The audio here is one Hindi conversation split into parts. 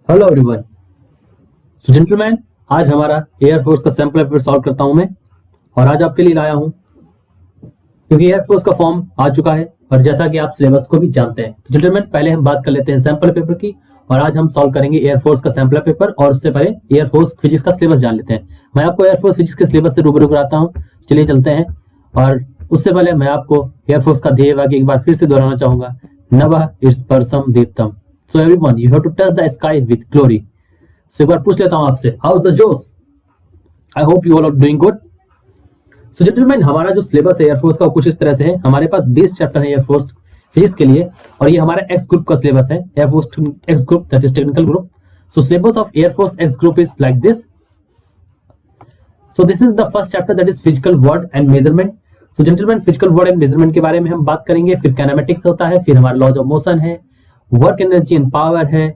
Hello everyone. सो जेंटलमैन, आज हमारा एयरफोर्स का सैंपल पेपर सॉल्व करता हूं मैं, और आज आपके लिए लाया हूं क्योंकि एयरफोर्स का फॉर्म आ चुका है और जैसा कि आप सिलेबस को भी जानते हैं। तो जेंटलमैन, पहले हम बात कर लेते हैं सैंपल पेपर की, और आज हम सॉल्व करेंगे एयरफोर्स का सैंपल पेपर। और उससे पहले एयरफोर्स फिजिक्स का सिलेबस जान लेते हैं। मैं आपको एयरफोर्स फिजिक्स के सिलेबस से रूबरू कराता हूँ। चलिए चलते हैं। और उससे पहले मैं आपको एयरफोर्स का ध्येय वाक्य एक बार फिर से दोहराना चाहूंगा, नभः स्पर्शम दीप्तम। So everyone, you have to touch the sky with glory. So एक बार पूछ लेता हूं आपसे, how is the josh? I hope you all are doing good. So gentleman, हमारा जो सिलेबस है एयरफोर्स का कुछ इस तरह से है। हमारे पास 20 चैप्टर है एयरफोर्स फिजिक्स के लिए, और ये हमारा एक्स ग्रुप का सिलेबस है, air force x group, that is technical group. So syllabus of air force x group is like this. So this is the first chapter, that is physical word and measurement. So gentleman, physical word and measurement के बारे में हम बात करेंगे। फिर काइनेमेटिक्स होता है, फिर हमारा लॉज ऑफ मोशन है, वर्क एनर्जी एंड पावर है,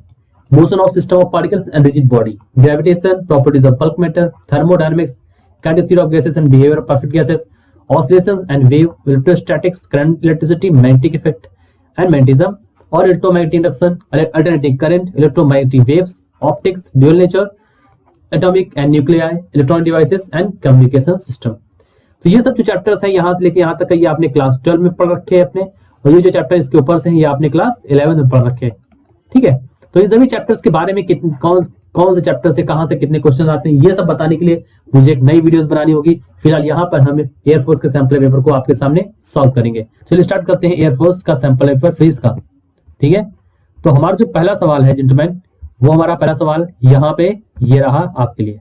motion of system of particles and rigid body, gravitation, properties of bulk matter, thermodynamics, kinetic theory of gases and behavior of perfect gases, oscillations and wave, electrostatics, current, electricity, magnetic effect and magnetism, or electromagnetic induction, alternating current, electromagnetic waves, optics, dual nature, atomic and nuclei, electronic devices and communication system। तो ये सब जो चैप्टर्स हैं यहाँ से लेके यहाँ तक ये आपने क्लास 12 में पढ़ रखे हैं अपने, और ये जो चैप्टर इसके ऊपर से हैं ये आपने क्लास 11 में पढ़ रखे हैं। ठीक है, तो इन सभी चैप्टर्स के बारे में कौन से चैप्टर से कहां से कितने क्वेश्चन आते हैं, ये सब बताने के लिए मुझे एक नई वीडियोस बनानी होगी। फिलहाल यहाँ पर हम एयरफोर्स के सैंपल पेपर को आपके सामने सॉल्व करेंगे। चलिए स्टार्ट करते हैं एयरफोर्स का सैंपल पेपर फिजिक्स का। ठीक है, तो हमारा जो पहला सवाल है जेंटलमैन, वो हमारा पहला सवाल यहाँ पे ये रहा आपके लिए।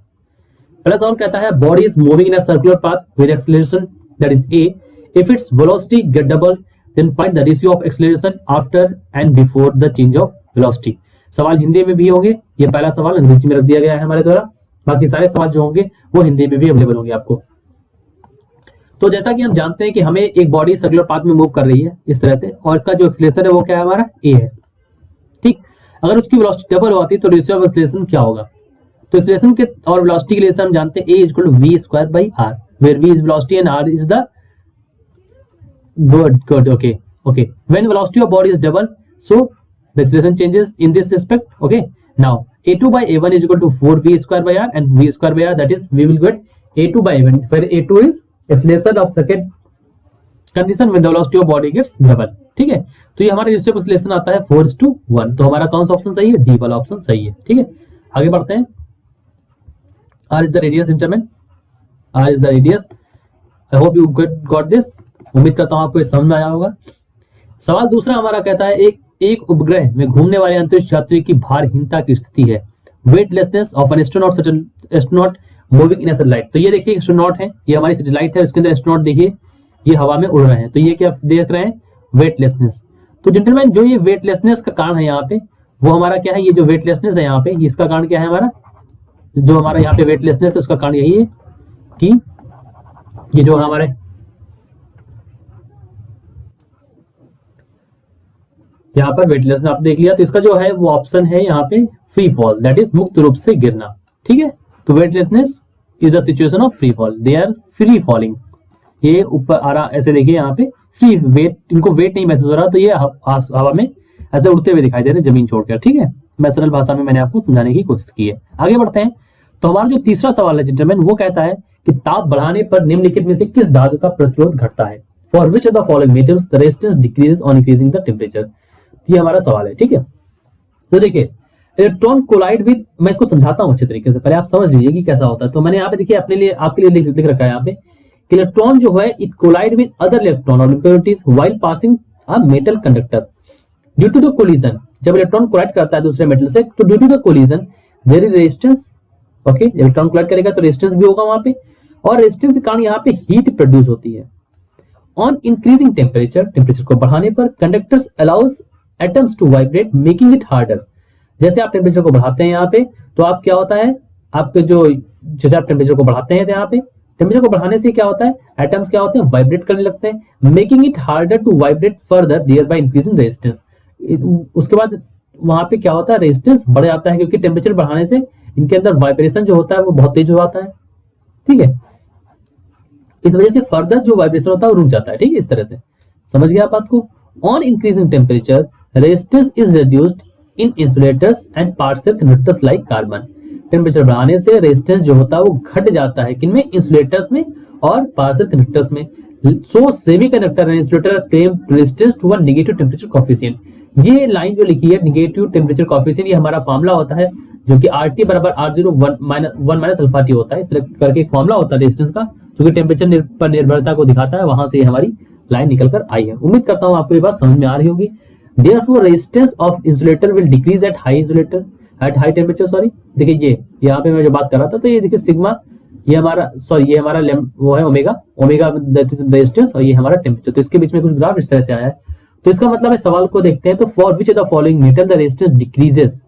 पहला सवाल कहता है, body is moving in a circular path with acceleration that is a, if its velocity get double then find the ratio of acceleration after and before the change of velocity। सवाल हिंदी में भी होंगे, ये पहला सवाल अंग्रेजी में रख दिया गया है हमारे द्वारा, बाकी सारे सवाल जो होंगे वो हिंदी में भी अवेलेबल होंगे आपको। तो जैसा कि हम जानते हैं कि हमें एक बॉडी सर्कुलर पाथ में मूव कर रही है इस तरह से, और इसका जो एक्सेलरेशन है वो क्या है हमारा a है। ठीक, अगर उसकी वेलोसिटी डबल होती तो रेशियो ऑफ एक्सेलरेशन क्या होगा? तो एक्सेलरेशन के और वेलोसिटी के लिए हम जानते हैं a = v²/r, where v is velocity and r is the good okay when velocity of body is double, so the acceleration changes in this respect। okay, now a2/a1 is equal to 4v²/r and v²/r, that is we will get a2/a1, where a2 is acceleration of second condition when the velocity of body gets double। ठीक है, तो ये हमारा रेशियो ऑफ एक्सेलरेशन आता है 4:1। तो हमारा कौन सा ऑप्शन सही है? डी वाला ऑप्शन सही है। ठीक है, आगे बढ़ते हैं। r is the radius gentlemen, r is the radius। I hope you got this। उम्मीद करता हूं आपको ये समझ में आया होगा। सवाल दूसरा हमारा कहता है, एक उपग्रह में घूमने वाले अंतरिक्ष यात्री की भारहीनता की स्थिति है, weightlessness of an astronaut moving in a satellite. तो ये देखिए एस्ट्रोनॉट है, ये हमारी सैटेलाइट है, उसके अंदर एस्ट्रोनॉट देखिए ये हवा में उड़ रहे हैं। तो ये क्या देख रहे हैं? वेटलेसनेस। तो जेंटलमैन, जो ये वेटलेसनेस का कारण है यहाँ पे, वो हमारा क्या है? ये जो वेटलेसनेस है यहाँ पे, इसका कारण क्या है हमारा? जो हमारा यहाँ पे वेटलेसनेस है उसका कारण यही है कि ये जो हमारे यहाँ पर वेटलेसनेस आप देख लिया, तो इसका जो है वो ऑप्शन है यहाँ पे फ्री फॉल, दैट इज मुक्त रूप से गिरना। ठीक है, तो weightlessness is the situation of free fall, they are free falling. ये ऊपर आ रहा, ऐसे देखिए यहाँ पे फ्री वेट, इनको वेट नहीं महसूस हो रहा, तो ये हवा में ऐसे उड़ते हुए दिखाई दे रहे जमीन छोड़कर। ठीक है, मैं सरल भाषा में मैंने आपको समझाने की कोशिश की है। आगे बढ़ते हैं। तो हमारा जो तीसरा सवाल है जेंटलमैन, वो कहता है कि ताप बढ़ाने पर निम्नलिखित में से किस धातु का प्रतिरोध घटता है? For which of the following metals the resistance decreases on increasing the temperature. ये हमारा सवाल है। ठीक है, तो देखिए इलेक्ट्रॉन कोलाइड विद, मैं इसको समझाता हूं अच्छे तरीके से, पहले आप समझ लीजिए कि कैसा होता है। तो मैंने यहाँ पे देखिए अपने लिए आपके लिए लिख रखा है यहाँ पे, इलेक्ट्रॉन जो है it collide with other electron और impurities while passing a metal conductor due to the collision. जब इलेक्ट्रॉन कोलाइड करता है दूसरे मेटल से, तो due to the collision there is resistance. Okay, electron collide करेगा तो रेजिस्टेंस भी होगा वहां पे, और रेजिस्टेंस के कारण यहाँ पे हीट प्रोड्यूस होती है। ऑन इंक्रीजिंग टेम्परेचर, टेम्परेचर को बढ़ाने पर conductors allows atoms to vibrate making it harder. जैसे आप टेम्परेचर को बढ़ाते हैं यहाँ पे, तो आप क्या होता है, आपके जो जैसे आप टेम्परेचर को बढ़ाते हैं यहाँ पे, टेम्परेचर को बढ़ाने से क्या होता है, एटम्स क्या होते हैं, वाइब्रेट करने लगते हैं, making it harder to vibrate further thereby increasing resistance. उसके बाद वहां पे क्या होता है, रेजिस्टेंस बढ़ जाता है, क्योंकि टेम्परेचर बढ़ाने से इनके अंदर वाइब्रेशन जो होता है वो बहुत तेज हो जाता है। ठीक है, इस वजह से फर्दर जो वाइब्रेशन होता है वो रुक जाता है। ठीक है, इस तरह से समझ गया आप बात को। On increasing temperature resistance is reduced in insulators and partial conductors like carbon. Temperature बढ़ाने से रेजिस्टेंस जो होता है वो घट जाता है, किनमें? इंसुलेटर्स में और पार्शियल कंडक्टर्स में। So semiconductor and insulator claim resistance to one negative temperature coefficient. ये लाइन जो लिखी है नेगेटिव टेम्परेचर कोएफिशिएंट, ये हमारा फार्मूला होता है जो कि RT बराबर R0 1 माइनस अल्फा टी होता है। इस तरह करके एक फार्मूला होता है रेजिस्टेंस का, जो कि टेम्परेचर पर निर्भरता को दिखाता है। वहां से ये हमारी लाइन निकल कर आई है। उम्मीद करता हूं आपको ये बात समझ में आ रही होगी। Therefore resistance of insulator will decrease at high temperature। Sorry, देखिए ये यहाँ पे मैं जो बात कर रहा था, तो ये देखिए सिग्मा, ये हमारा ये हमारा वो है ओमेगा दैट इज रेजिस्टेंस, और ये हमारा टेम्परेचर। तो इसके बीच में कुछ ग्राफ इस तरह से आया है। तो इसका मतलब है, सवाल को देखते हैं, तो for which of the following metal the resistance decreases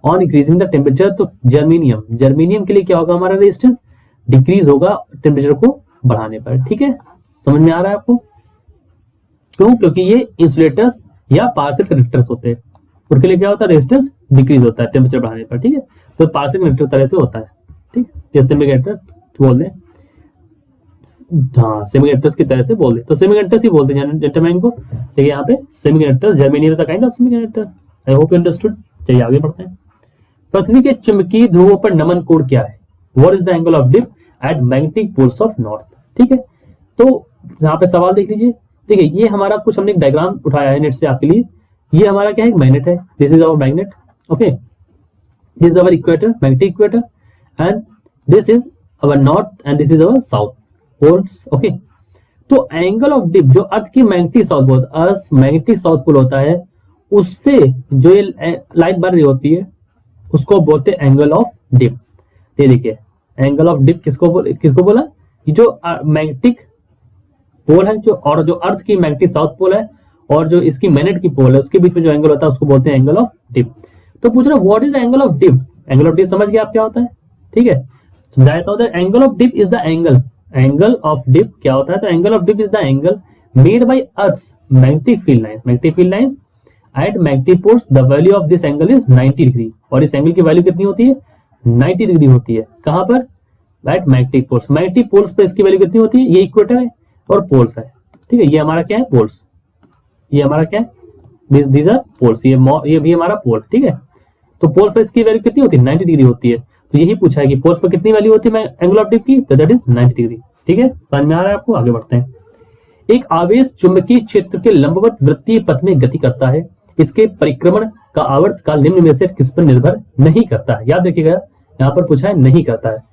on increasing the temperature. तो जर्मेनियम के लिए क्या होगा? हमारा रेजिस्टेंस डिक्रीज होगा टेम्परेचर को बढ़ाने पर। ठीक है, समझ में आ रहा है आपको? क्यों? क्योंकि ये इंसुलेटर्स या पार्शियल कंडक्टर्स होते हैं, उनके लिए क्या होता है? रेजिस्टेंस डिक्रीज होता है टेम्परेचर बढ़ाने पर। ठीक है, तो पार्शियल कंडक्टर तरह से होता है। ठीक, ये सेमीकंडक्टर बोल दें, हाँ सेमीकंडक्टर्स की तरह से बोल दें, तो सेमीकंडक्टर्स ही बोलते हैं जेंटलमैन को। देखिए यहाँ पे semiconductor, germanium is a kind of semiconductor. I hope you understood. चलिए आगे बढ़ते हैं। पृथ्वी के चुंबकीय ध्रुवों पर नमन कोण क्या है? What is the angle of dip at magnetic poles of north? ठीक है, तो यहाँ पे सवाल देख लीजिए। देखिए ये हमारा कुछ हमने एक डायग्राम उठाया है नेट से आपके लिए। ये हमारा क्या है? मैग्नेट है। This is our magnet. Okay, this is our equator, magnetic equator, and this is our north and this is our south poles. Okay, तो एंगल ऑफ डिप जो अर्थ की मैग्नेटिक साउथ पोल होता है, उससे जो ये लाइन बन रही होती है उसको बोलते हैं एंगल ऑफ डिप। ये देखिए एंगल ऑफ डिप किसको बोला? जो मैग्नेटिक पोल है, जो अर्थ की मैग्नेटिक साउथ पोल है और जो इसकी मैग्नेट की पोल है, उसके बीच में जो एंगल होता है उसको बोलते हैं एंगल ऑफ डिप। तो पूछ रहा what is the angle of dip? Angle of dip समझ गए आप क्या होता है? ठीक है, समझाया था। Angle of dip is the angle of dip क्या होता है? तो angle of dip is the angle made by earth's magnetic field lines at magnetic poles. The value of this angle is 90 degree. और इस एंगल की वैल्यू कितनी होती है? 90 डिग्री होती है। कहां पर? At magnetic poles. Magnetic poles पे इसकी वैल्यू कितनी होती है? ये इक्वेटर है और पोल्स है। ठीक है, ये हमारा क्या है? पोल्स। ये हमारा क्या है? These are poles. ये भी हमारा पोल। ठीक है, तो पोल्स पर इसकी वैल्यू कितनी होती है? 90 डिग्री होती है। तो यही पूछा है कि पोल्स पर कितनी वैल्यू होती है एंगल ऑफ डिप की? तो दैट इज 90 डिग्री। ठीक है, समझ में आ रहा है आपको? आगे बढ़ते हैं। एक आवेश चुंबकीय क्षेत्र के लंबवत वृत्तीय पथ में गति करता है। इसके परिक्रमण का आवर्तकाल निम्न में से किस पर निर्भर नहीं करता है? याद रखिएगा, यहाँ पर पूछा है नहीं करता है।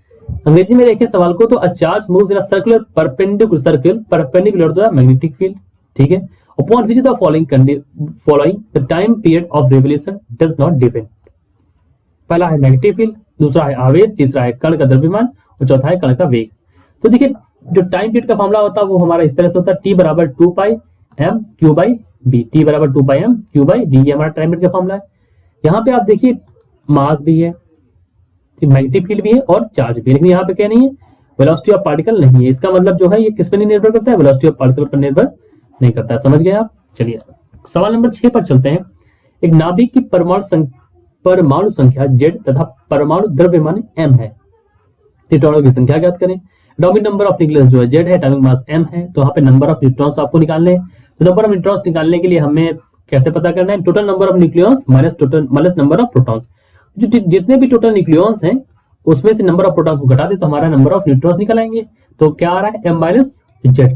अंग्रेजी में देखिए सवाल को, तो a charge moves in a circular perpendicular to the magnetic field. ठीक है, upon which the following the time period of revolution does not depend. पहला है मैग्नेटिक फील्ड, दूसरा है आवेश, तीसरा है कण का द्रव्यमान और चौथा है कण का वेग। तो देखिए जो टाइम पीरियड का फॉर्मूला होता है वो हमारा इस तरह से होता है, T बराबर 2 m q by b। T बराबर 2 m q by b, ये हमारा टाइम पीरियड का फॉर्मूला है। यहाँ पे आप देखिए मास भी है, मैग्नेटिक फील्ड भी है और चार्ज भी है, लेकिन यहाँ पे क्या नहीं है? वेलोसिटी ऑफ पार्टिकल नहीं है। इसका मतलब जो है ये किस पर नहीं निर्भर करता है? वेलोसिटी ऑफ पार्टिकल पर निर्भर नहीं करता है। समझ गए आप? चलिए सवाल नंबर 6 पर चलते हैं। एक नाभिक की परमाणु संख्या Z तथा परमाणु द्रव्यमान m है। न्यूट्रॉनों की संख्या ज्ञात करें। एटॉमिक नंबर ऑफ न्यूक्लियस जो है Z है, एटॉमिक मास m है। तो यहाँ पे नंबर ऑफ न्यूट्रॉन्स आपको निकालने हैं। तो नंबर ऑफ न्यूट्रॉन्स निकालने के लिए हमें कैसे पता करना है? Total number of nucleons minus number of protons. जितने भी टोटल न्यूक्लियॉन्स हैं उसमें से नंबर ऑफ प्रोटॉन्स को घटा दे तो हमारा नंबर ऑफ न्यूट्रॉन्स निकल आएंगे। तो क्या आ रहा है? m minus Z,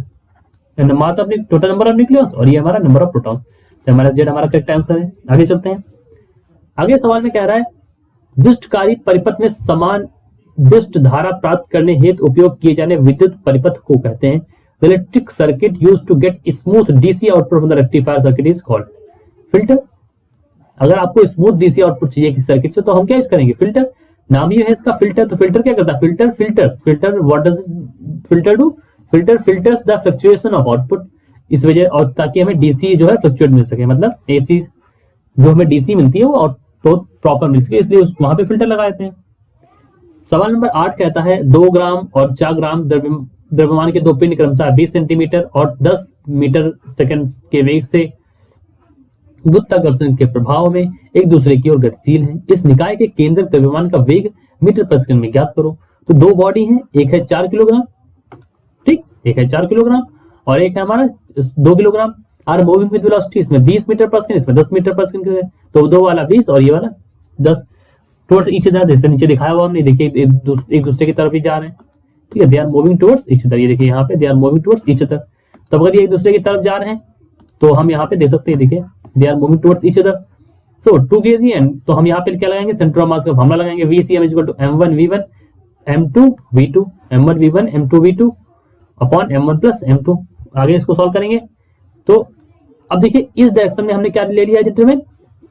mass of total number of nucleons, और ये हमारा नंबर ऑफ प्रोटॉन्स। तो हमारा Z हमारा करेक्ट आंसर है। आगे चलते हैं। आगे सवाल में कह रहा है दुष्टकारी परिपथ में समान दुष्ट धारा प्राप्त करने हेतु उपयोग किए जाने विद्युत परिपथ को कहते हैं। The electric circuit used to get smooth DC output from the rectifier circuit is called filter। अगर आपको स्मूथ डीसी आउटपुट चाहिए किसी सर्किट से तो हम क्या यूज करेंगे? फिल्टर। नाम ही है इसका फिल्टर। तो फिल्टर क्या करता है? Filter what does filter do? Filter filters the fluctuation of output. इस वजह, और ताकि हमें डीसी जो है फ्लक्चुएट मिल सके, मतलब एसी जो हमें डीसी मिलती है वो आउटपुट प्रॉपर मिल सके, इसलिए वहां पे फिल्टर लगा देते हैं। सवाल नंबर 8 कहता है 2 ग्राम और 4 ग्राम द्रव्यमान के दो पिंड क्रमशः 20 सेंटीमीटर और 10 मीटर सेकंड के वेग से गुरुत्वाकर्षण के प्रभाव में एक दूसरे की ओर गतिशील हैं। इस निकाय के केंद्र द्रव्यमान का वेग मीटर पर सेकंड में ज्ञात करो। तो दो बॉडी हैं, एक है 4 किलोग्राम, ठीक, एक है 4 किलोग्राम और एक है हमारा 2 kilogram. Are moving with velocity, इसमें 20 मीटर पर सेकंड, इसमें 10 मीटर पर सेकंड है, तो दो वाला 20 और ये वाला 10 टुवर्ड्स ईच अदर, जैसे नीचे दिखाया हुआ हमने, देखिए एक दूसरे की तरफ ही जा रहे हैं, ठीक है, they are moving towards each other, ये देखिए यहाँ पे they are moving towards each other. तो अगर ये एक दूसरे की तरफ जा रहे हैं तो हम यहाँ पे दे सकते हैं, देखिए they are moving towards each other. So 2 kg and तो हम यहाँ पे क्या लगाएंगे, सेंटर ऑफ मास का फॉर्मूला लगाएंगे, VCM is equal to m1v1 m2v2 m1v1 m2v2 upon m1 plus m2। आगे इसको सॉल्व करेंगे तो अब देखिए इस डायरेक्शन में हमने क्या ले लिया gentleman,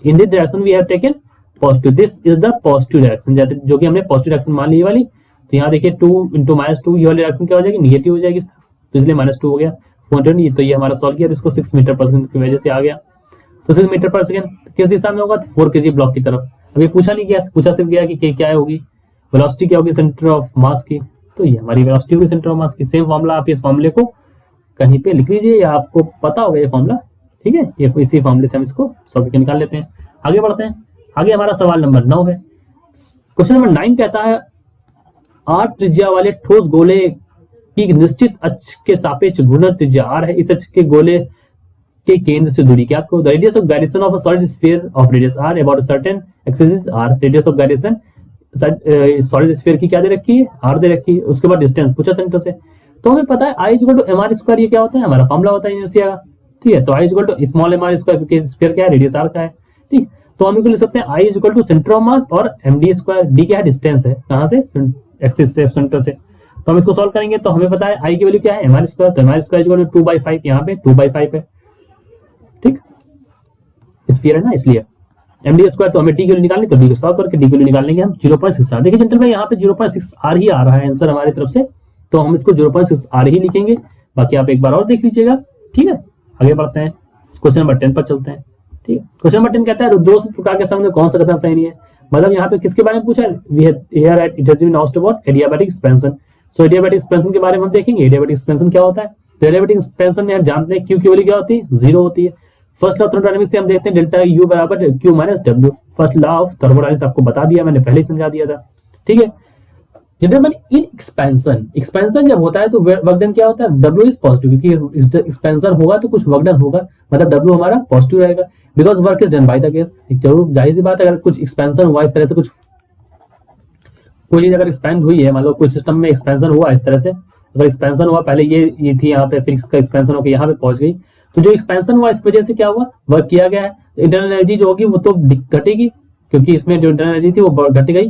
in this direction we have taken positive, this is the positive direction, जो कि हमने पॉजिटिव डायरेक्शन मान ली ये वाली। तो यहाँ देखिए 2 × -2 ये वाली डायरेक्शन क्या हो जाएगी, निगेटिव हो जाएगी, तो इसलिए -2 हो गया 420। तो ये हमारा सॉल्व किया, तो इसको 6 मीटर पर सेकंड की वजह से आ गया। तो 6 मीटर पर सेकंड किस दिशा में होगा, तो 4 kg ब्लॉक की तरफ। अभी पूछा नहीं गया, पूछा सिर्फ गया कि क्या होगी, वेलोसिटी क्या होगी सेंटर ऑफ मास की, तो ये हमारी वेलोसिटी होगी सेंटर ऑफ मास की। सेम फॉर्मूला आप इस फॉर्मूले को कहीं पे लिख लीजिए या आपको पता होगा ये फॉर्मूला, ठीक है, ये इसी फॉर्मूले से हम इसको सॉल्व करके निकाल लेते हैं। आगे बढ़ते हैं, आगे हमारा सवाल नंबर 9 है। क्वेश्चन नंबर 9 कहता है r त्रिज्या वाले ठोस गोले की निश्चित अक्ष के सापेक्ष घूर्णन त्रिज्या r है, इस अक्ष के गोले के केंद्र से दूरी ज्ञात करो। The radius of gyration of a solid sphere of radius r about a certain axis is r, radius of gyration solid sphere की क्या दे रखी है, r दे रखी है। उसके बाद डिस्टेंस पूछा सेंटर से, तो हमें पता है I इक्वल टू mr², ये क्या होता है, हमारा फॉर्मूला होता है इनर्शिया का, ठीक है। तो I equal to small mr², क्योंकि स्फीयर क्या है, रेडियस r का है, ठीक। तो हम इसको लिख सकते हैं I equal to centre of mass और md², d क्या है, डिस्टेंस है, कहां से, एक्सिस से, सेंटर से। तो हम इसको सॉल्व करेंगे तो हमें पता है I की वैल्यू क्या है, mr², तो mr² इक्वल टू 2/5, यहाँ पे 2/5 है, ठीक, स्फीयर है ना इसलिए। md² तो हमें d की वैल्यू निकालनी, तो d को सॉल्व करके d की वैल्यू निकाल लेंगे हम 0.6r। देखिए जेंटलमैन यहाँ पे 0.6r ही आ रहा है आंसर हमारी तरफ से, तो हम इसको 0.6r ही लिखेंगे, बाकी आप एक बार और देख लीजिएगा, ठीक है। आगे बढ़ते हैं, क्वेश्चन नंबर 10 पर चलते हैं, ठीक है। क्वेश्चन नंबर 10 कहता है दो प्रकार के संबंध कौन सा कथन सही नहीं है, मतलब यहाँ पे किसके बारे में पूछा है, we have here at it has been asked about adiabatic expansion. So adiabatic expansion के बारे में हम देखेंगे, एडियाबैटिक एक्सपेंशन क्या होता है। तो एडियाबैटिक एक्सपेंशन में हम जानते हैं Q की वैल्यू क्या होती है, 0 होती है। फर्स्ट लॉ ऑफ थर्मोडायनामिक्स से हम देखते हैं डेल्टा U बराबर Q minus W। First law of thermodynamics आपको बता दिया, मैंने पहले ही समझा दिया था, ठीक है। जेंटलमैन इन एक्सपेंशन जब होता है तो वर्क डन क्या होता है, W इज पॉजिटिव, क्योंकि एक्सपेंशन होगा तो कुछ वर्क डन होगा, मतलब W हमारा पॉजिटिव रहेगा, because work is done by the gas. जरूर जाहिर सी बात है, अगर कुछ एक्सपेंशन हुआ इस तरह से, कोई चीज अगर एक्सपेंड हुई है, मतलब कोई सिस्टम में एक्सपेंशन हुआ इस तरह से, अगर एक्सपेंशन हुआ, पहले ये थी यहाँ पे, फिर इसका एक्सपेंशन होकर यहाँ पे पहुंच गई, तो जो एक्सपेंशन हुआ इस वजह से क्या हुआ, वर्क किया गया है, इंटरनल एनर्जी जो होगी वो तो घटेगी, क्योंकि इसमें जो इंटरनल एनर्जी थी वो घट गई,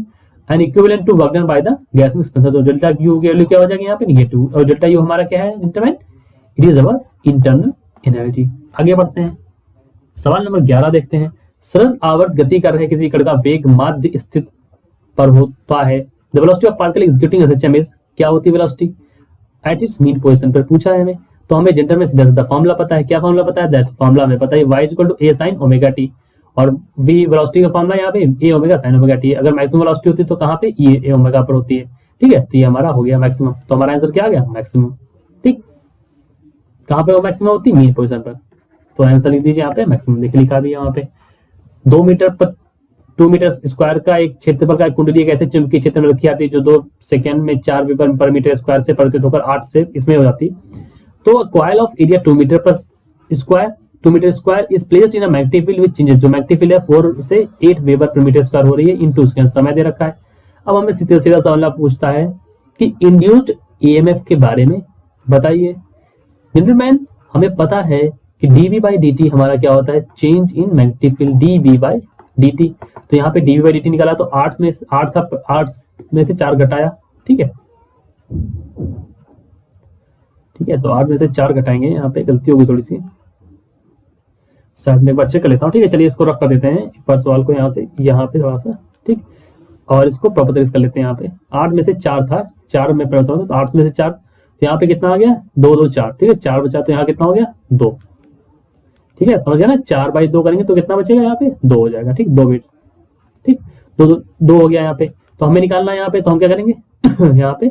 and equivalent to work done by the gas expansion. तो डेल्टा क्यू की वैल्यू क्या हो जाएगी यहाँ पे, नेगेटिव, और डेल्टा यू हमारा क्या है internal, it is our internal energy. आगे बढ़ते हैं, सवाल नंबर 11 देखते हैं। सरल आवर्त गति कर रहे किसी कण का वेग माध्य स्थित पर होता है, the velocity of particle executing SHM is, क्या होती है velocity at its mean position पर पूछा है हमें। तो हमें जेंडर में सीधा सीधा फॉर्मूला पता है, क्या फॉर्मूला पता है, दैट फॉर्मूला हमें पता है y equal to a sin omega t, और v वेलोसिटी का फॉर्मूला यहाँ पे a omega sin omega t। अगर मैक्सिमम वेलोसिटी होती है तो कहाँ पे, ये a ओमेगा पर होती है, ठीक है। तो ये हमारा हो गया मैक्सिमम, तो हमारा आंसर क्या आ गया, मैक्सिमम, ठीक। कहाँ पे वो मैक्सिमम होती है, मीन पोजीशन पर, तो आंसर लिख दीजिए यहाँ पे मैक्सिमम, देखिए लिखा भी है वहाँ पे। 2 मीटर स्क्वायर का एक क्षेत्रफल का कुंडली एक ऐसे चुंबकीय क्षेत्र में रखी जाती है जो 2 सेकंड में 4 वेबर पर मीटर स्क्वायर से परिवर्तित होकर 8 से इसमें हो जाती है। तो कॉइल ऑफ एरिया 2 मीटर पर square 2 metre square is placed in a magnetic field which changes, जो मैग्नेटिक फील्ड है 4 से 8 वेबर पर मीटर स्क्वायर हो रही है, इनटू उसके समय दे रखा है। अब हमें सीधा सीधा सवाल पूछता है कि इंड्यूस्ड ईएमएफ के बारे में बताइए। जेंटलमैन हमें पता है कि dv by dt हमारा क्या होता है, change in magnetic field dv by dt। तो यहाँ पे dv by dt निकाला तो 8 में से 4 घटाया, ठीक है, ठीक है। तो 8 में से 4 घटाएंगे, यहाँ पे गलती होगी थोड़ी सी, शायद मैं एक बार चेक कर लेता हूँ, ठीक है। चलिए इसको रफ कर देते हैं एक बार सवाल को, यहाँ से यहाँ पे थोड़ा सा, ठीक, और इसको प्रॉपर तरीके से कर लेते हैं। यहाँ पे 8 में से 4 था, 4 में प्रयोग तो 8 में से 4, तो यहाँ पे कितना आ गया, 2 2 4, ठीक है, 4 बचा, तो यहाँ कितना हो गया 2, ठीक है, समझ गया ना। 4/2 करेंगे तो कितना बचेगा, यहाँ पे 2 हो जाएगा, ठीक, 2 मीटर, ठीक, 2 हो गया यहाँ पे। तो हमें निकालना है यहाँ पे, तो हम क्या करेंगे यहाँ पे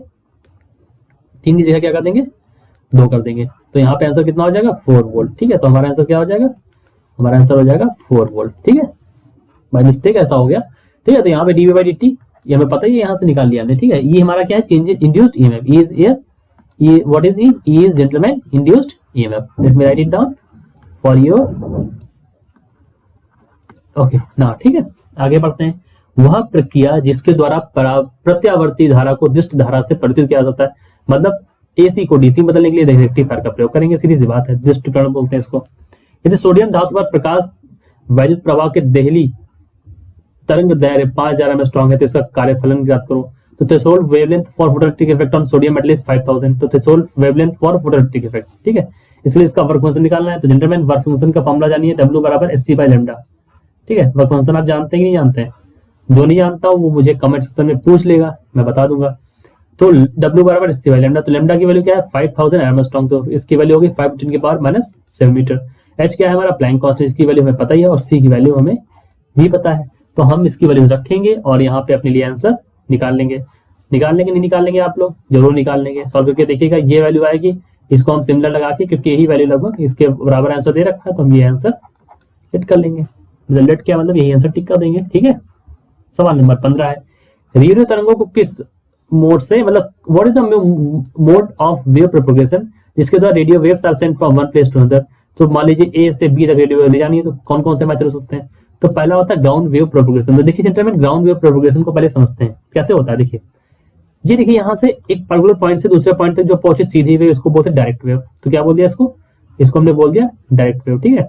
3 की जगह क्या कर देंगे, 2 कर देंगे, तो यहाँ पे आंसर कितना हो जाएगा, 4 वोल्ट, ठीक है। तो हमारा आंसर क्या हो जाएगा, हमारा आंसर हो जाएगा 4 वोल्ट, ठीक है, बाय मिस्टेक ऐसा हो गया, ठीक है। तो यहाँ पे dv by dt ये हमें पता ही है, यहाँ से निकाल लिया हमने, ठीक है। ये हमारा क्या है, change induced EMF, E is air, what is E is gentleman induced EMF. Let me right it down, for your okay ना, ठीक है। आगे बढ़ते हैं। वह प्रक्रिया जिसके द्वारा प्रत्यावर्ती धारा को दिष्ट धारा से परिवर्तित किया जाता है, मतलब एसी को डीसी बदलने के लिए रेक्टिफायर का प्रयोग करेंगे, सीधी सी बात है, दिष्टकरण बोलते हैं इसको। यदि सोडियम धातु पर प्रकाश वैद्युत प्रवाह के देहली तरंग दैर्घ्य 5000 में स्ट्रॉन्ग है तो इसका कार्यफलन ज्ञात करो। तो threshold wavelength for photoelectric effect on sodium metal is 5000, तो threshold wavelength for photoelectric effect, ठीक है। इसलिए इसका वर्क फंक्शन निकालना है। तो जेंटलमैन वर्क फंक्शन का फॉर्मूला जानिए, W बराबर SC/λ, ठीक है। वर्क फंक्शन आप जानते हैं कि नहीं जानते हैं? जो नहीं जानता वो मुझे कमेंट सेक्शन में पूछ लेगा, मैं बता दूंगा। तो W बराबर SC/λ, तो लैम्डा की वैल्यू क्या है 5000 एर्मस्ट्रॉन्ग, तो इसकी वैल्यू होगी 5 × 10⁻7 मीटर। H क्या है हमारा प्लैंक कांस्टेंट, इसकी वैल्यू हमें पता ही है, और C की वैल्यू हमें भी पता है। तो हम इसकी वैल्यू रखेंगे और यहाँ पे अपने लिए आंसर निकाल लेंगे। निकाल लेंगे नहीं निकाल लेंगे आप लोग? जरूर निकाल लेंगे। सॉल्व करके देखिएगा, ये वैल्यू आएगी, इसको हम सिमिलर लगा के, क्योंकि यही वैल्यू लगभग इसके बराबर आंसर दे रखा है, तो हम ये आंसर लेट कर लेंगे। लेट क्या मतलब यही आंसर टिक कर देंगे, ठीक है। सवाल नंबर 15 है, रेडियो तरंगों को किस मोड से, मतलब what is the mode of wave propagation जिसके द्वारा radio waves are sent from one place to another. तो मान लीजिए ए से बी तक रेडियो वेव ले जानी है, तो कौन कौन से मेथड हो सकते हैं? तो पहला होता है ग्राउंड वेव प्रोपगेशन। तो देखिए जेंटलमैन, ग्राउंड वेव प्रोपगेशन को पहले समझते हैं कैसे होता है। देखिए ये देखिए, यहाँ से एक पर्टिकुलर पॉइंट से दूसरे पॉइंट तक जो पहुंचे सीधी वेव, इसको बोलते हैं डायरेक्ट वेव। तो क्या बोल दिया इसको हमने बोल दिया डायरेक्ट वेव, ठीक है।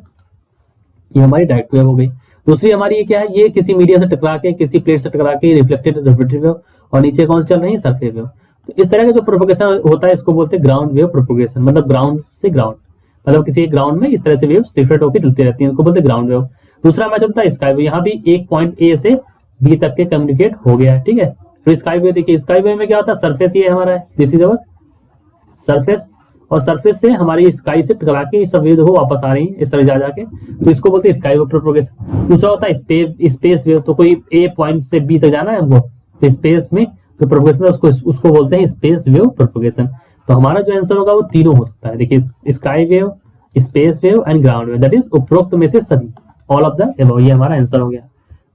ये हमारी डायरेक्ट वेव हो गई। दूसरी हमारी ये क्या है, ये किसी मीडिया से टकरा के, किसी प्लेट से टकरा के रिफ्लेक्टेड रिफ्लेक्टेड वेव, और नीचे कौन से चल रही है सरफेस वेव। तो इस तरह का जो प्रोपगेशन होता है इसको बोलते हैं ग्राउंड वेव प्रोपगेशन, मतलब ग्राउंड से ग्राउंड, मतलब किसी ग्राउंड में इस तरह से वेव्स रिफ्लेक्ट होकर चलती रहती हैं, इसको बोलते हैं ग्राउंड वेव। दूसरा मेथड होता है स्काई वेव, यहाँ भी एक पॉइंट ए से बी तक के कम्युनिकेट हो गया है, ठीक है। तो स्काई वेव देखिए, स्काई वेव में क्या होता है, सरफेस ये हमारा है, दिस इज अवर सरफेस, और सरफेस से हमारी स्काई से टकरा के सब वेव हो वापस आ रही है इस तरह जा जाके, तो इसको बोलते हैं स्काई वेव प्रोपगेशन। दूसरा होता है स्पेस वेव, तो कोई ए पॉइंट से बी तक जाना है हमको, तो स्पेस में तो प्रोपगेशन उसको बोलते हैं स्पेस वेव प्रोपगेशन। तो हमारा जो आंसर होगा वो तीनों हो सकता है। देखिए sky wave, space wave and ground wave, that is उपरोक्त में से सभी, ऑल ऑफ द अबव, ये हमारा आंसर हो गया।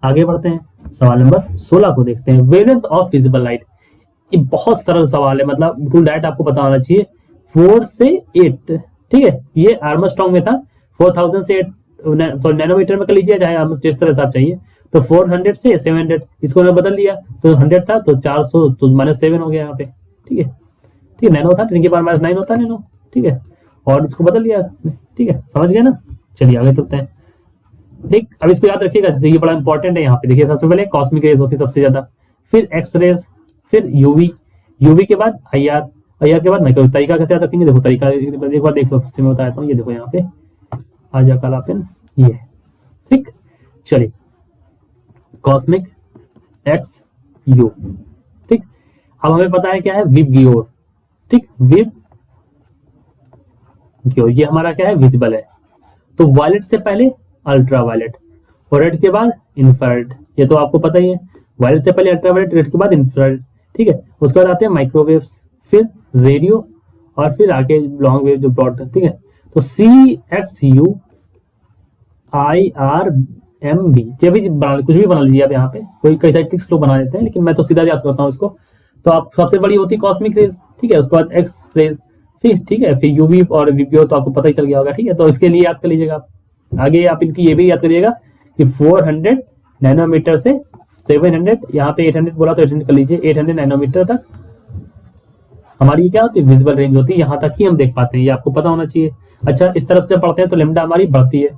आगे बढ़ते हैं, सवाल नंबर 16 को देखते हैं। वेवलेंथ ऑफ विजिबल लाइट, ये बहुत सरल सवाल है, मतलब बिल्कुल डायरेक्ट आपको पता होना चाहिए। 4 से 8, ठीक है, ये आर्मस्ट्रॉन्ग में था, 4000 से 8 सॉरी नैनोमीटर में कर लीजिए, चाहे आप जिस तरह से आप चाहिए। तो 400 से 700, इसको मैंने बदल दिया, तो 100 था तो 400, तो -7 हो गया यहाँ पे, ठीक है। ठीक है, नैनो था, 10 की पावर -9 होता है नैनो, ठीक है, और इसको बदल दिया, ठीक है, समझ गए ना। चलिए आगे चलते हैं। ठीक, अब इसको याद रखिएगा, ये बड़ा इंपॉर्टेंट है। यहाँ पे देखिए, सबसे पहले कॉस्मिक रेज होती है सबसे ज्यादा, फिर एक्स रेज, फिर यूवी, यूवी के बाद IR, IR के बाद माइक्रो। तरीका कैसे याद रखेंगे, देखो तरीका एक बार देख लो, मैं बताता हूँ। ये देखो यहाँ पे आजा काला पेन, ये ठीक। चलिए, कॉस्मिक, एक्स, यू, ठीक। अब हमें पता है क्या है विब गियोर, ठीक, विब गियोर, ये हमारा क्या है विजिबल है। तो वायलेट से पहले अल्ट्रा वायलेट, और रेड के बाद इंफ्रारेड, ये तो आपको पता ही है। वायलेट से पहले अल्ट्रा वायलेट, रेड के बाद इंफ्रारेड, ठीक है। उसके बाद आते हैं माइक्रोवेव्स, फिर रेडियो, और फिर आगे लॉन्ग वेव जो ब्रॉड, ठीक है। तो CXU IRMB, कुछ भी बना लीजिए आप, यहाँ पे कोई कई सारे ट्रिक्स लोग बना देते हैं, लेकिन मैं तो सीधा याद करता हूँ इसको। तो आप सबसे बड़ी होती है कॉस्मिक रेज, ठीक है, उसके बाद एक्स रेज, फिर ठीक है, फिर यूवी और वीपीओ, तो आपको पता ही चल गया होगा, ठीक है। तो इसके लिए याद कर लीजिएगा आप। आगे आप इनकी ये भी याद करिएगा कि 400 नैनोमीटर से 700, यहाँ पे 800 बोला तो 800 कर लीजिए, 800 नैनोमीटर तक हमारी क्या होती है विजिबल रेंज होती है, यहाँ तक ही हम देख पाते हैं, ये आपको पता होना चाहिए। अच्छा, इस तरफ से पढ़ते हैं तो लैम्डा हमारी बढ़ती है।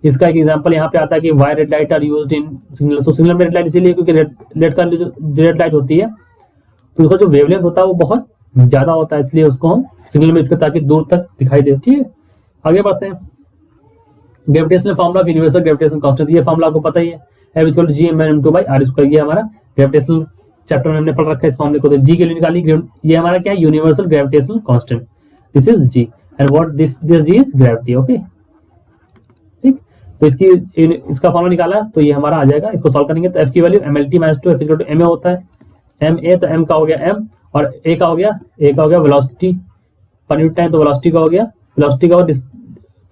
इसका एक एग्जांपल यहाँ पे आता है कि why red light are used in signal. So signal में रेड लाइट इसीलिए क्योंकि रेड लाइट होती है, तो उसका जो वेवलेंथ होता है वो बहुत ज्यादा होता है, इसलिए उसको हम सिग्नल में, ताकि दूर तक दिखाई दे, ठीक है। आगे बढ़ते हैं। Gravitational formula of universal gravitation constant, ये फार्मूला आपको पता ही है, F=G(m(m)2/r²। ये हमारा ग्रेविटेशनल चैप्टर में हमने पढ़ रखा है इस फार्मूले को। तो जी के लिए निकाली, ये हमारा क्या है universal gravitational constant, this is G, and what this G is gravity, okay, ठीक। तो इसका फॉर्मूला निकाला तो ये हमारा आ जाएगा। इसको सॉल्व करेंगे तो F की वैल्यू mLT-2 F=ma होता है। ma तो m का हो गया m, और a का हो गया वेलोसिटी पर यूनिट टाइम, तो वेलोसिटी का हो गया, वेलोसिटी का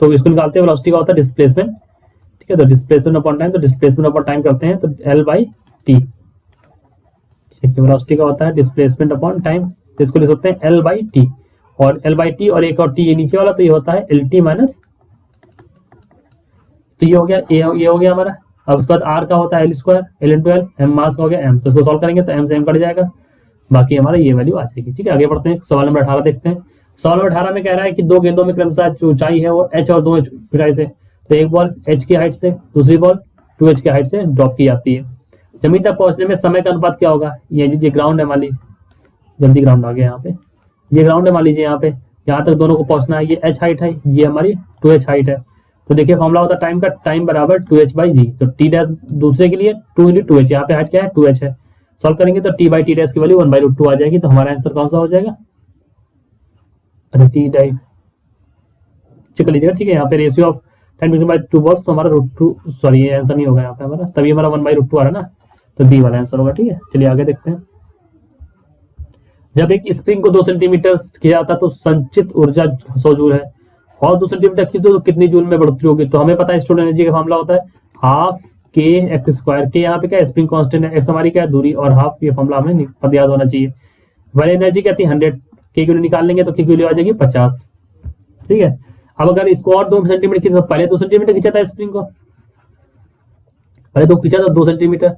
तो इसको निकालते हैं, वेलोसिटी का होता है डिस्प्लेसमेंट, ठीक है। तो डिस्प्लेसमेंट अपॉन टाइम, तो डिस्प्लेसमेंट अपॉन टाइम करते हैं तो L/T, वेलोसिटी का होता है डिस्प्लेसमेंट अपॉन टाइम, तो इसको लिख सकते हैं L/T, और L/T और एक और T ये नीचे वाला, तो ये होता है LT - तो ये हो गया, ये हो गया हमारा। अब उसके बाद आर का होता है L square, L into L, M mass का हो गया एम, तो इसको सॉल्व करेंगे तो एम से एम कट जाएगा, बाकी हमारा ये वैल्यू आ जाएगी। ठीक है, आगे बढ़ते हैं, सवाल नंबर 18 देखते हैं। सवाल नंबर 18 में कह रहा है कि दो गेंदों में क्रमशः ऊंचाई है वो एच और 2h ऊंचाई से, तो एक बॉल एच की हाइट से, दूसरी बॉल 2h की हाइट से ड्रॉप की जाती है। जमीन तक पहुंचने में समय का अनुपात क्या होगा? ये ग्राउंड है मान लीजिए, जल्दी ग्राउंड आ गया यहाँ पे, ये ग्राउंड है मान लीजिए, यहाँ पे यहाँ तक दोनों को पहुंचना है, ये h हाइट है, ये हमारी 2h हाइट है। तो देखिए फॉर्मुला होता है टाइम का, टाइम बराबर 2h बाई जी, तो टी डैश दूसरे के लिए 2 इंटू 2h, यहाँ पे हाइट क्या है 2h है, सॉल्व करेंगे तो टी बाई टी डैश की वैल्यू 1/√2 आ जाएगी। तो हमारा आंसर कौन सा हो जाएगा? अच्छा टी डाई चेक कर लीजिएगा। ठीक है, यहाँ पे रेशियो ऑफ 10 बॉल्स, तो हमारा √2, सॉरी ये आंसर नहीं होगा यहाँ पे हमारा, तभी हमारा 1/√2 आ रहा है ना, तो बी वाला आंसर होगा। ठीक है, चलिए आगे देखते हैं। जब एक स्प्रिंग को 2 सेंटीमीटर किया जाता तो संचित ऊर्जा 100 जूल है, और 2 सेंटीमीटर खींच दो तो कितनी जूल में बढ़ोतरी होगी? तो हमें पता है स्टोर्ड एनर्जी का मामला होता है हाफ के एक्स स्क्वायर, के यहाँ पे क्या स्प्रिंग कांस्टेंट है, एक्स हमारी क्या है दूरी, और हाफ ये फॉर्मूला हमें पता याद होना चाहिए। वाली एनर्जी क्या थी 100, के की वैल्यू निकाल लेंगे तो के की वैल्यू आ जाएगी 50। ठीक है, अब अगर इसको और 2 सेंटीमीटर खींचा, तो पहले 2 सेंटीमीटर खींचा था स्प्रिंग को, पहले तो खींचा था 2 सेंटीमीटर,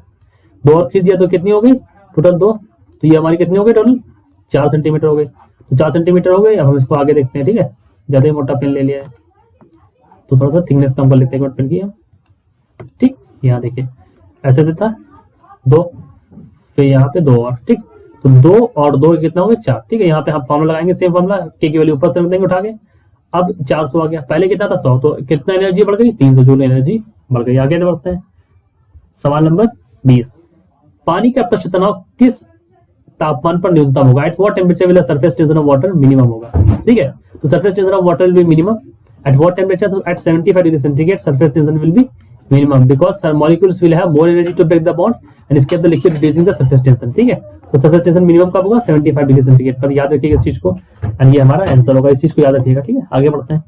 2 और खींच दिया तो कितनी हो गई टोटल 2, तो ये हमारी कितनी हो गई टोटल 4 सेंटीमीटर हो गई, तो 4 सेंटीमीटर हो गई। अब हम इसको आगे देखते हैं। ठीक है, ज्यादा ही मोटा पेन ले लिया है तो थोड़ा सा थिकनेस कम कर लेते हैं पेन की हम। ठीक, यहाँ देखिए ऐसे से था 2, फिर यहाँ पे 2 और, ठीक, तो 2 और 2 कितना हो गया 4। ठीक है, यहाँ पे हम फॉर्मुला लगाएंगे सेम फॉर्मुला, के की वैल्यू ऊपर से रख देंगे उठा के, अब 400 आ गया, पहले कितना था 100, तो कितना एनर्जी बढ़ गई 300 जूल एनर्जी बढ़ गई। आगे बढ़ते हैं, सवाल नंबर 20, पानी का पृष्ठ तनाव किस तापमान पर न्यूनतम होगा? At what temperature will surface tension of water minimum होगा? ठीक है, तो surface tension of water will be minimum at what temperature? तो at 75 degree centigrade surface tension will be minimum because molecules will have more energy to break the bonds and escape the liquid reducing the surface tension। ठीक है, तो सरफेस टेंशन मिनिमम कब होगा 75 डिग्री सेंटीग्रेड पर, याद रखिएगा इस चीज को, एंड ये हमारा आंसर होगा, इस चीज को याद रखिएगा। ठीक है, आगे बढ़ते हैं।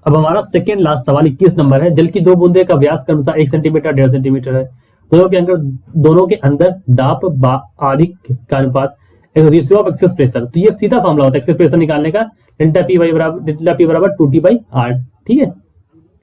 अब हमारा सेकंड लास्ट सवाल 21 नंबर है। जल की 2 बूंदे का व्यास क्रमशः 1 सेंटीमीटर 1.5 सेंटीमीटर है, दोनों के अंदर दाब आदि का अनुपात रेशियो ऑफ एक्सेस प्रेशर। तो ये सीधा फॉर्मूला होता है एक्सेस प्रेशर निकालने का, डेल्टा पी बराबर 2T/R। ठीक है,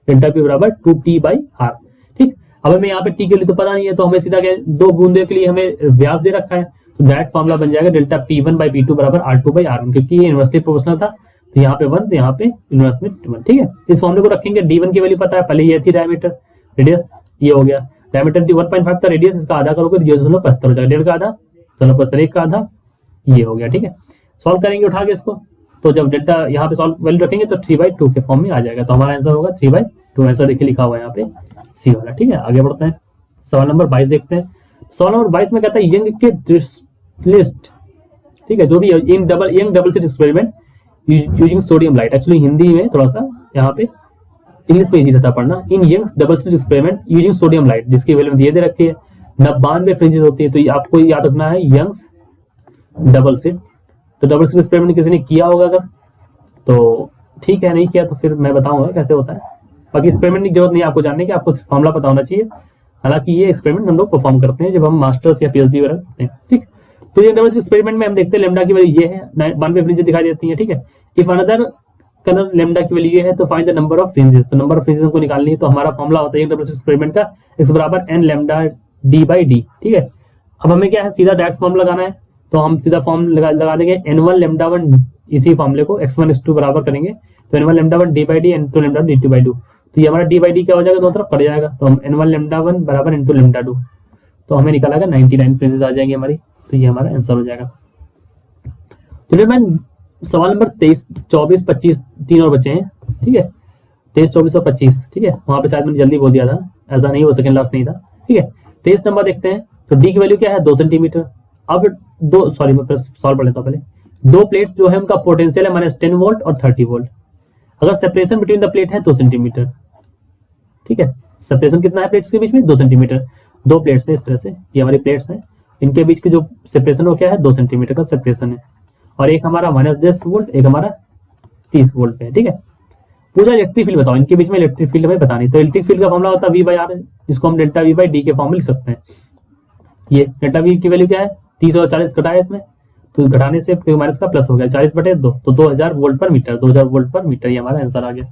डेल्टा पी बराबर 2T/R। ठीक, अब हमें यहाँ पे टी के लिए तो पता नहीं है, तो हमें सीधा 2 बूंदे के लिए हमें व्यास दे रखा है, तो डायरेक्ट फॉर्मूला बन जाएगा डेल्टा P1/P2 बराबर R2/R1, क्योंकि ये इनवर्सली प्रोपोर्शनल था, तो यहाँ पे 1 तो यहाँ पे इनवर्स में 1। ठीक है, इस फॉर्मूले को रखेंगे, D1 की वैल्यू पता है, पहले ये थी डायमीटर, रेडियस ये हो गया, डायमीटर थी 1.5 था, रेडियस इसका आधा करोगे तो 0.75 हो जाएगा, 1.5 का आधा 0.75, 1 का आधा ये हो गया। ठीक है, सॉल्व करेंगे उठा के इसको, तो जब डेल्टा यहाँ पे सॉल्व वैल्यू रखेंगे तो 3/2 के फॉर्म में आ जाएगा, तो हमारा आंसर होगा 3/2, ऐसा देखिए लिखा हुआ है यहाँ पे सी वाला। ठीक है, आगे बढ़ते हैं, सवाल नंबर 22 देखते हैं। सवाल नंबर 22 में कहता है यंग के लिस्ट, ठीक है, जो भी young double slit experiment using sodium light, actually Hindi में थोड़ा सा यहाँ पे इंग्लिश में इजी रहता पढ़ना, in Young's double slit experiment using sodium light, जिसकी वैल्यू दिए दे रखी है 99 फ्रिंजेस होती है, तो आपको याद रखना है यंग्स डबल स्लिट। तो डबल स्लिट एक्सपेरिमेंट किसी ने किया होगा अगर तो ठीक है, नहीं किया तो फिर मैं बताऊंगा कैसे होता है, बाकी एक्सपेरिमेंट की जरूरत नहीं है आपको जानने की, आपको फॉर्मूला पता होना चाहिए। हालांकि ये एक्सपेरिमेंट हम लोग परफॉर्म करते हैं जब हम मास्टर्स या पीएचडी वगैरह करते हैं। ठीक, तो ये डबल स्लिट एक्सपेरिमेंट में हम देखते हैं लेमडा की वैल्यू ये है, 92 फ्रिंजेस दिखाई देती है। ठीक है, इफ अनदर कलर लेमडा की वैल्यू ये है तो find the number of fringes, तो नंबर ऑफ फ्रिंजेस हमको निकालनी है, तो हमारा फॉर्मूला होता है डबल स्लिट एक्सपेरिमेंट का x बराबर n लैम्डा d/d। ठीक है, अब हमें क्या है सीधा डायरेक्ट फॉर्म लगाना है, तो हम सीधा फॉर्म लगा देंगे n1 लैम्डा 1, इसी फॉर्मूले को x1 x2 बराबर करेंगे, तो n1 lambda 1 d/d, n2 lambda d2/2, तो ये हमारा d/d क्या हो जाएगा, दोनों तरफ कट जाएगा, तो हम n1 लैम्डा 1 बराबर n2 लैम्डा 2, तो हमें निकाला 99 फ्रिंजेस आ जाएंगे हमारी, तो ये हमारा आंसर हो जाएगा। तो मैं सवाल नंबर 23, 24, 25 3 और बचे हैं। ठीक है, 23, 24 और 25। ठीक है, वहां पे शायद मैंने जल्दी बोल दिया था, ऐसा नहीं, वो सेकंड लास्ट नहीं था। ठीक है, 23 नंबर देखते हैं, तो डी की वैल्यू क्या है 2 सेंटीमीटर। अब मैं सॉल्व कर लेता हूँ पहले। 2 प्लेट्स जो है उनका पोटेंशियल है -10 वोल्ट और 30 वोल्ट, अगर सेपरेशन बिटवीन द प्लेट है 2 सेंटीमीटर। ठीक है, सेपरेशन कितना है प्लेट्स के बीच में 2 सेंटीमीटर, 2 प्लेट्स है इस तरह से, ये हमारी प्लेट्स हैं, इनके बीच की जो सेपरेशन वो क्या है 2 सेंटीमीटर का सेपरेशन है, और एक हमारा -10 वोल्ट, एक हमारा 30 वोल्ट पे है। ठीक है, पूरा इलेक्ट्रिक फील्ड बताओ, इनके बीच में इलेक्ट्रिक फील्ड हमें बतानी, तो इलेक्ट्रिक फील्ड का फॉर्मूला होता है V/R, जिसको हम डेल्टा V/D के फॉर्म में लिख सकते हैं। ये डेल्टा V की वैल्यू क्या है 30 और 40 घटाया इसमें, तो घटाने से माइनस का प्लस हो गया 40/2, तो 2000 वोल्ट पर मीटर, 2000 वोल्ट पर मीटर, ये हमारा आंसर आ गया।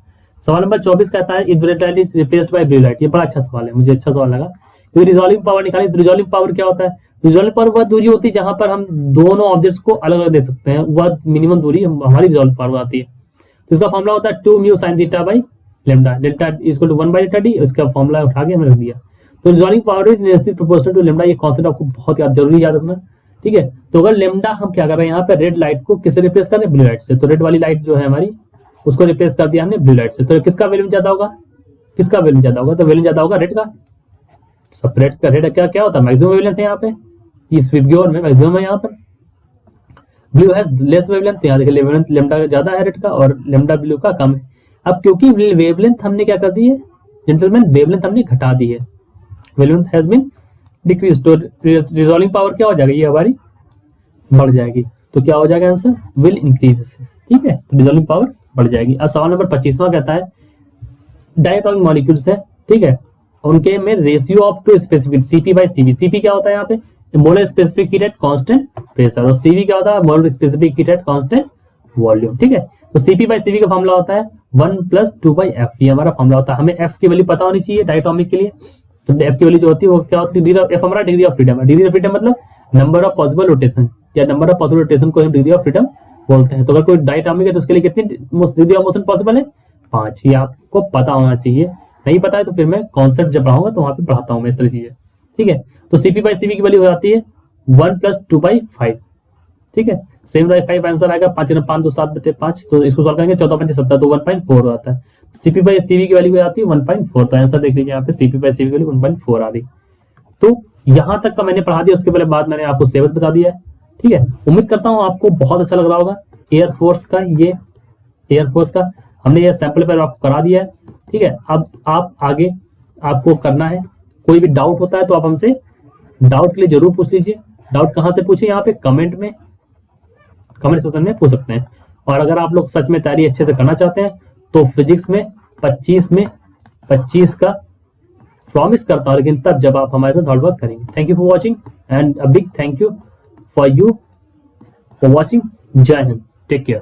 सवाल नंबर 24 कहता है if red light is replaced by blue light. ये बड़ा अच्छा सवाल है, मुझे अच्छा सवाल लगा, क्योंकि रिजॉल्विंग पावर निकाली। तो रिजॉल्विंग पावर क्या होता है? रिजॉल्विंग पावर वह दूरी होती है जहां पर हम दोनों ऑब्जेक्ट्स को अलग अलग दे सकते हैं, वह मिनिमम दूरी हमारी रिजॉल्विंग पावर आती है। तो इसका फॉर्मूला होता है 2 mu sin theta by lambda, delta equal to 1 by delta D. इसका फॉर्मूला उठा के हमने रख दिया। तो resolving power is inversely proportional to lambda. ये कॉन्सेप्ट आपको बहुत जरूरी याद रखना, ठीक है। तो अगर लेमडा हम क्या कर रहे हैं यहाँ पे, रेड लाइट को किससे रिप्लेस कर रहे हैं? ब्लू लाइट से। तो रेड वाली लाइट जो है हमारी, उसको रिप्लेस कर दिया हमने ब्लू लाइट से। तो किसका वैल्यूम ज्यादा होगा? किसका वैल्यूम ज्यादा होगा? तो वैल्यूम ज्यादा होगा रेड का। सेपरेट का रेड क्या क्या होता है? मैक्सिमम वेवलेंथ है यहाँ पे, इस विबग्योर में मैक्सिमम है यहाँ पर। ब्लू हैज लेस वेवलेंथ, यहाँ देखिए वेवलेंथ लेमडा ज्यादा है रेड का और लेमडा ब्लू का कम है। अब क्योंकि वेवलेंथ हमने क्या कर दी है जेंटलमैन, वेवलेंथ हमने घटा दी है, वेवलेंथ हैज बीन डिक्रीज। तो रिजॉल्विंग पावर क्या हो जाएगी? ये हमारी बढ़ जाएगी। तो क्या हो जाएगा आंसर? विल इंक्रीज, ठीक है। तो रिजॉल्विंग पावर बढ़ जाएगी। अब सवाल नंबर 25वां कहता है डायटोमिक मॉलिक्यूल्स है, ठीक है, उनके में ratio of two specific CP by CV. CP क्या होता है यहाँ पे? Molar specific heat at constant pressure, और सीवी क्या होता है? Molar specific heat at constant volume, ठीक है। तो सीपी बाई सीवी का फॉर्मूला होता है 1 + 2/f। ये हमारा फॉर्मूला होता है। हमें एफ की वैल्यू पता होनी चाहिए डायटोमिक के लिए। तो एफ की वैल्यू जो होती है वो क्या होती है? डिग्री ऑफ, एफ हमारा डिग्री ऑफ फ्रीडम है। डिग्री ऑफ फ्रीडम मतलब नंबर ऑफ पॉसिबल रोटेशन, या नंबर ऑफ पॉसिबल रोटेशन को हम डिग्री ऑफ फ्रीडम बोलते हैं। तो अगर कोई डायटोमिक है तो उसके लिए कितनी डिग्री ऑफ मोशन पॉसिबल है? 5। ये आपको पता होना चाहिए। नहीं पता है तो फिर मैं कॉन्सेप्ट जब पढ़ाऊंगा तो वहां पे पढ़ाता हूँ मैं इस तरह चीजें, ठीक है। तो सीपी बाई सीवी की वैल्यू हो जाती है 1 + 2/5, ठीक है। 7/5 आंसर आएगा। 5 × 5 = 7/5। तो इसको सॉल्व करेंगे 14 × 5 = 17, तो 1.4 हो जाता है। सीपी बाई सीवी की वैल्यू हो जाती है 1.4। तो आंसर देख लीजिए यहाँ पे, सीपी बाई सीवी की वैल्यू 1.4 आ रही। तो यहाँ तक का मैंने पढ़ा दिया, उसके पहले बाद मैंने आपको सिलेबस बता दिया है, ठीक है। उम्मीद करता हूँ आपको बहुत अच्छा लग रहा होगा। एयरफोर्स का ये एयरफोर्स का हमने ये सैंपल पेपर आपको करा दिया है, ठीक है। अब आप आगे आपको करना है, कोई भी डाउट होता है तो आप हमसे डाउट के लिए जरूर पूछ लीजिए। डाउट कहाँ से पूछे? यहाँ पे कमेंट सेक्शन में पूछ सकते हैं। और अगर आप लोग सच में तैयारी अच्छे से करना चाहते हैं तो फिजिक्स में 25 का प्रॉमिस करता हूं, लेकिन तब जब आप हमारे साथ हार्ड वर्क करेंगे। Thank you for watching and a big thank you for watching. जय हिंद, टेक केयर।